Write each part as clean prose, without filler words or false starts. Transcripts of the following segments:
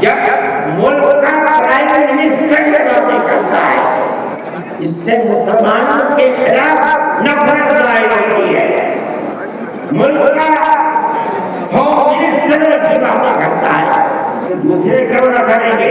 جب ملک کا prime minister باتیں کرتا ہے اس سے مسلمانوں کے خلاف نفرت ظاہر ہوتی ہے. ملک کا ہوم منسٹر کی باتیں کرتا ہے تو دوسرے کیوں نہ کریں گے.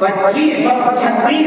25-26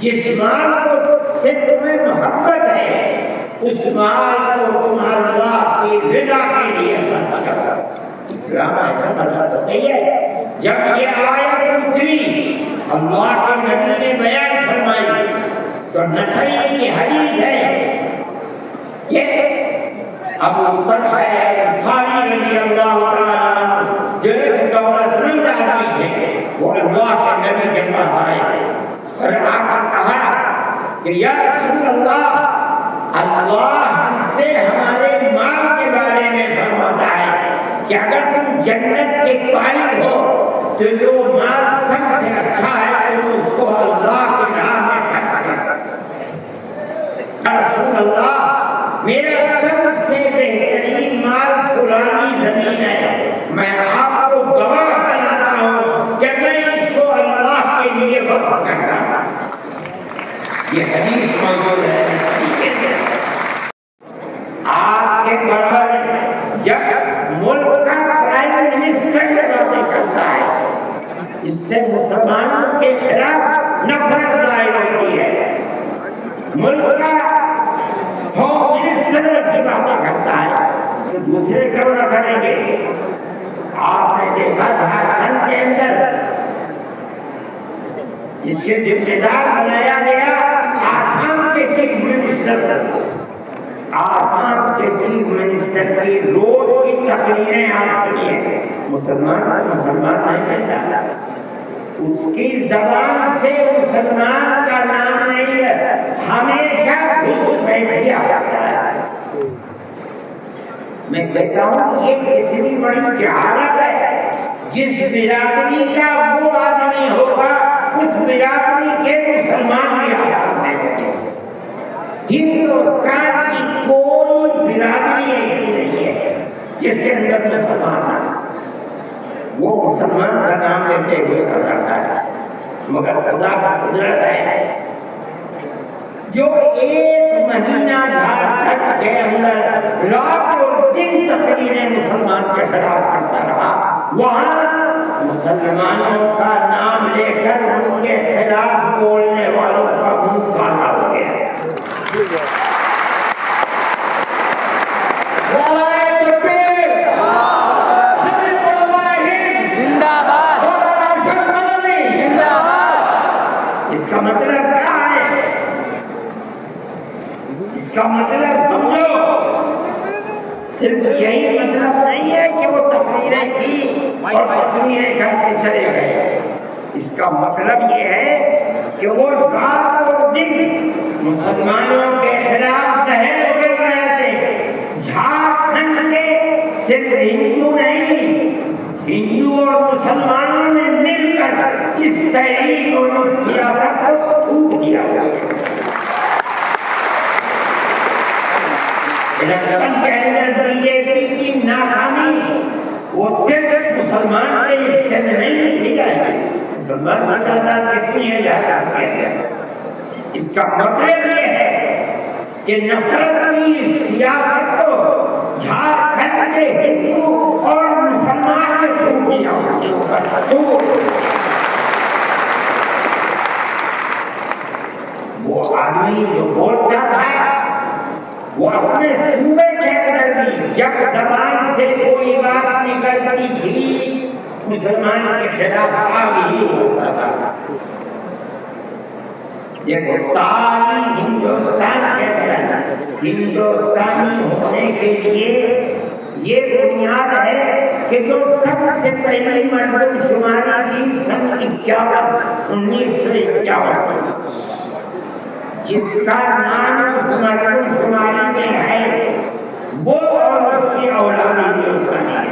جس مال کو سے تمہیں محبت ہے اس مال کو تم اللہ کی رضا کے لیے خرچ کرو۔ اسلام ایسا مذہب تو نہیں ہے۔ جب یہ آیت اتری اللہ کے نبی نے بیان فرمائی تو نسائی کی حدیث ہے یہ ابو طلحہ انصاری رضی اللہ تعالیٰ عنہ جو ایک دولت مند آدمی تھے وہ اللہ کے نبی کے پاس آئے تھے اور آ کر کہا کہ یا رسول اللہ ہم سے ہمارے مال کے بارے میں فرماتا ہے کہ اگر تم جنت کے قائل ہو تو جو مال سب سے اچھا ہے تم اس کو اللہ کی راہ میں خرچ کرو۔ یا رسول اللہ میرا سب سے بہترین مال فلانی زمین ہے، میں آپ کو گواہ بناتا ہوں کہ میں اس کو اللہ کے لیے وقف کرتا ہوں۔ یہ حدیث موجود ہے آپ کے برابر جب ملک کا پرائم منسٹر باتیں کرتا ہے اس سے مسلمانوں کے خلاف نفرت ظاہر ہوتی ہے، ملک کا ہوم منسٹر کی باتیں کرتا ہے تو دوسرے کیوں نہ کریں گے؟ آپ نے دیکھا جھارکھنڈ کے اندر اس کے ذمہ دار بنایا گیا آسام کے چیف منسٹر۔ آسام کے چیف منسٹر کی روز کی تقریریں آپ سنیے، مسلمان نہیں کہتا، اس کی زبان سے مسلمان کا نام نہیں ہے، ہمیشہ گھس بیٹھ جاتا ہے۔ میں کہتا ہوں یہ کتنی بڑی جہالت ہے، جس برادری کا وہ آدمی ہوگا اس برادری کے مسلمان بھی آزاد نہیں ہوتے۔ ہندوستان کی کوئی برادری ایسی نہیں ہے جس کے اندر مسلمان ہے، وہ مسلمان کا نام لیتے ہوئے کرتا ہے، مگر خدا کا قدرت ہے جو ایک مہینہ جھارکھنڈ کے اندر رات اور دن تقریریں مسلمان کے خلاف کرتا رہا، وہاں مسلمانوں کا نام لے کر ان کے خلاف بولنے والوں کا منہ کالا ہو گیا۔ اس کا مطلب کیا ہے؟ اس کا مطلب سمجھو، صرف یہی مطلب نہیں ہے کہ وہ تقریریں کی اور تقریریں کر کے چلے گئے، اس کا مطلب یہ ہے کہ وہ رات اور دن مسلمانوں کے خلاف دہل اگل رہے تھے۔ جھارکھنڈ کے صرف ہندو نہیں، ہندو اور مسلمانوں نے مل کر اس تحریک اور اس سیاست کو ٹوٹ دیا۔ الیکشن کے اندر بی جے پی کی ناکامی وہ صرف مسلمان کے حصے میں نہیں دی جائے، مسلمان کی تعداد کتنی ہے جھارکھنڈ کے اندر۔ اس کا مطلب یہ ہے کہ نفرت کی سیاست کو جھارکھنڈ کے ہندو اور مسلمان نے ٹوٹ دیا۔ وہ آدمی جو بولتا تھا وہ اپنے صوبے کے اندر بھی جب زبان سے کوئی بات نکلتی تھی مسلمان کے خلاف آگ ہی ہوتا تھا۔ دیکھو ساری ہندوستان کے اندر ہندوستانی ہونے کے لیے یہ بنیاد ہے کہ جو سب سے پہلی مردم شماری تھی سن 1951 جس کا نام اس مردم شماری میں ہے وہ اور اس کی اولاد ہندوستانی ہے۔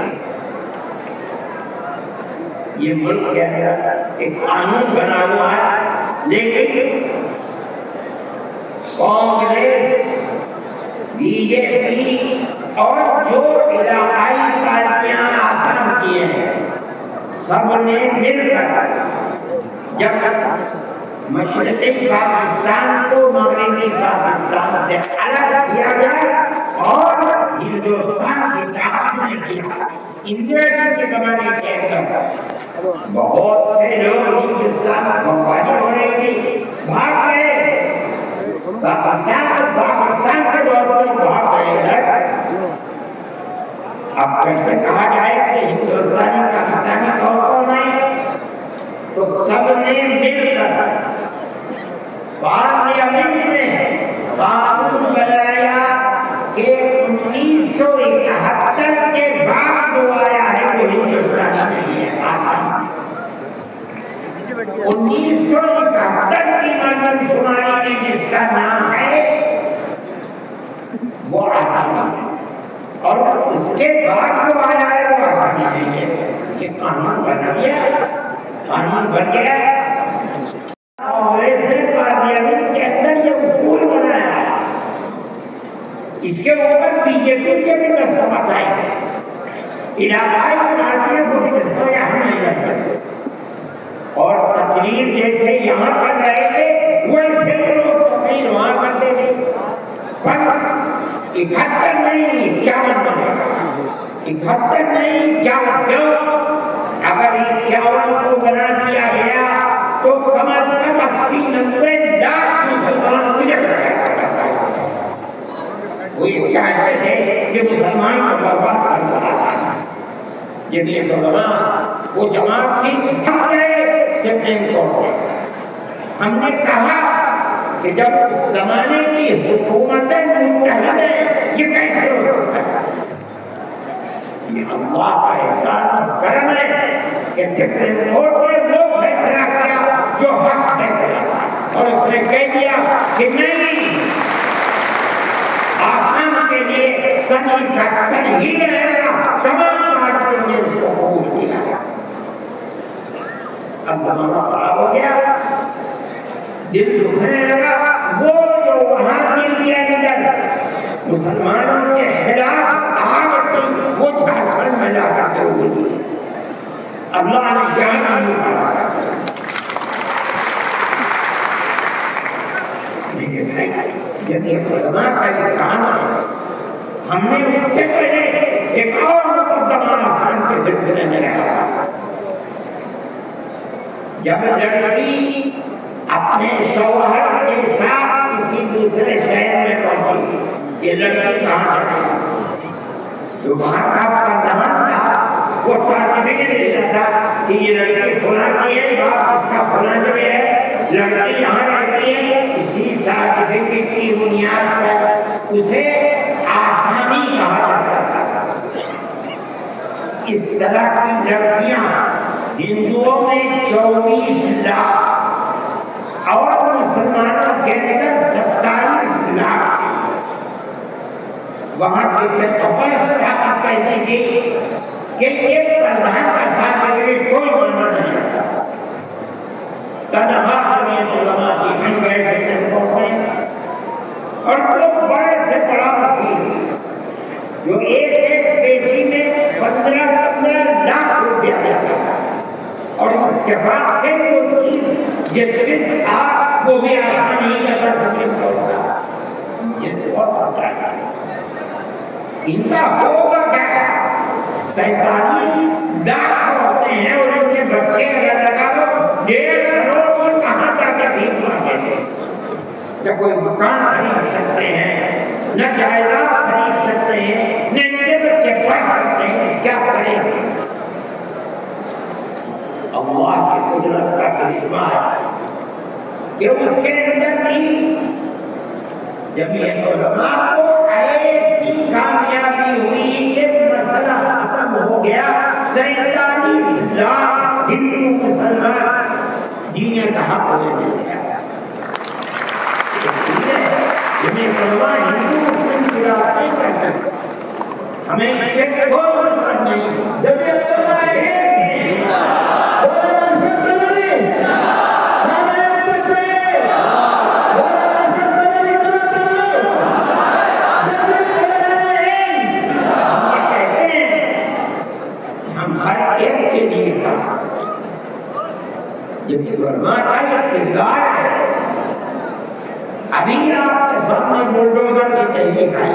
یہ ملک کے اندر ایک قانون بنا ہوا ہے، لیکن کانگریس، بی جے پی اور جو علاقائی پارٹیاں آسام کی ہیں سب نے مل کر جب مشرقی پاکستان کو مغربی پاکستان سے الگ کیا گیا اور ہندوستان کی طاقت نے کیا. انگریزوں کے زمانے کے اندر بہت سے لوگ ہندوستان کو بمباری ہو رہی تھی بھاگ گئے. پاکستان کے دور پر بھاگ گئے. اب کیسے کہا جائے کہ ہندوستانی پاکستانی کون ہے؟ تو سب نے مل کر پارلیمنٹ میں قانون بنایا کہ 1971 کے بعد جو آیا ہے وہ ہندوستانی نہیں ہے. 1971 کی مردم شماری میں جس کا نام ہے وہ آسامی ہے، اور اس کے بعد جو آیا ہے وہ آسامی نہیں ہے. کہ قانون بنا دیا، قانون بن گیا، کانگریس نے پارلیمنٹ کے اندر یہ اصول بنایا. اس کے اوپر بی جے پی کے بھی دستخط آئے، علاقائی پارٹیوں کو بھی دستخط یہاں نہیں لگتے. اور تقریر جیسے یہاں کر رہے تھے ویسے لوگ تقریر وہاں کرتے تھے. پر 71 نہیں 51 71 نہیں 51. اگر 51 کو بنا دیا گیا تو کم از کم 80-90 لاکھ مسلمان مجھے وہ یہ چاہتے تھے کہ مسلمان کو برباد کرنا. جمعیت علماء وہ جماعت کی ہم گئے سپریم کورٹ میں. ہم نے کہا کہ جب اس زمانے کی حکومتیں متحد ہیں یہ کیسے ہو سکتا ہے؟ یہ اللہ کا احسان کرم ہے کہ سپریم کورٹ نے وہ فیصلہ کیا جو حق فیصلہ تھا، اور اس نے کہہ دیا کہ نہیں، آسام کے لیے سنی ٹکر ہی رہے گا. تمام پارٹیوں نے اس کو قبول کیا. اب زمانہ خراب ہو گیا، دل دکھنے لگا. وہ جو وہاں مل گیا لیڈر مسلمانوں کے خلاف آگ تھی وہ جھارکھنڈ میں جا کر کے ہوئی. اللہ نے جان جمعیت علماء کا یہ کام ہے. ہم نے اس سے پہلے ایک اور مقدمہ آسان کے سلسلے میں رہا. جب لڑکی اپنے شوہر کے ساتھ کسی دوسرے شہر میں پہنچی، یہ لڑکی کہاں چلی تو وہاں کا پردھان تھا، وہ سرٹیفکیٹ دیتا تھا کہ یہ لڑکی فلاں کی ہے، باپ اس کا فلاں جو ہے، لڑکی یہاں رہتی ہے. اسی سرٹیفکیٹ کی بنیاد پر اسے آسامی کہا جاتا تھا. اس طرح کی لڑکیاں ہندوؤں میں 24 لاکھ اور مسلمانوں کے اندر 27 لاکھ. وہاں کے طاقت کہتی تھی کہ ایک پردھان کا سرٹیفکیٹ کوئی مانا نہیں آتا. تنہا جمعیت علماء کی ہم گئے سپریم کورٹ میں، اور وہ بڑے سے بڑا وکیل جو ایک پیشی میں 15 لاکھ روپیہ دیتا تھا، اور اتفاق سے وہ چیز جس تھا وہ بھی آسان نہیں کرتا سپریم کورٹ کا. یہ بہت خطرہ ہے. ان کا ہوگا کیا؟ 47 لاکھ ہوتے ہیں اور ان کے بچے اگر لگا لو 1.5 کروڑ کہاں جا کے بھیک مانگے تھے. نہ کوئی مکان خرید سکتے ہیں، نہ جائیداد خرید سکتے ہیں، نہ ان کے بچے پڑھ سکتے ہیں. کیا کریں؟ اللہ کی قدرت کا کرشمہ ہے کہ اس کے اندر بھی جمعیت علماء کو ایسی کامیابی ہوئی کہ مسئلہ ختم ہو گیا. 47 لاکھ ہندو مسلمان جینے کا حق لینے لگا. جمعیت علماء ہندو مسلم کی بات نہیں کرتے. ہمیں اس سے کوئی مطلب نہیں. جمعیت علماء ابھی آپ کے سامنے بلڈوزر کی تحریک آئی.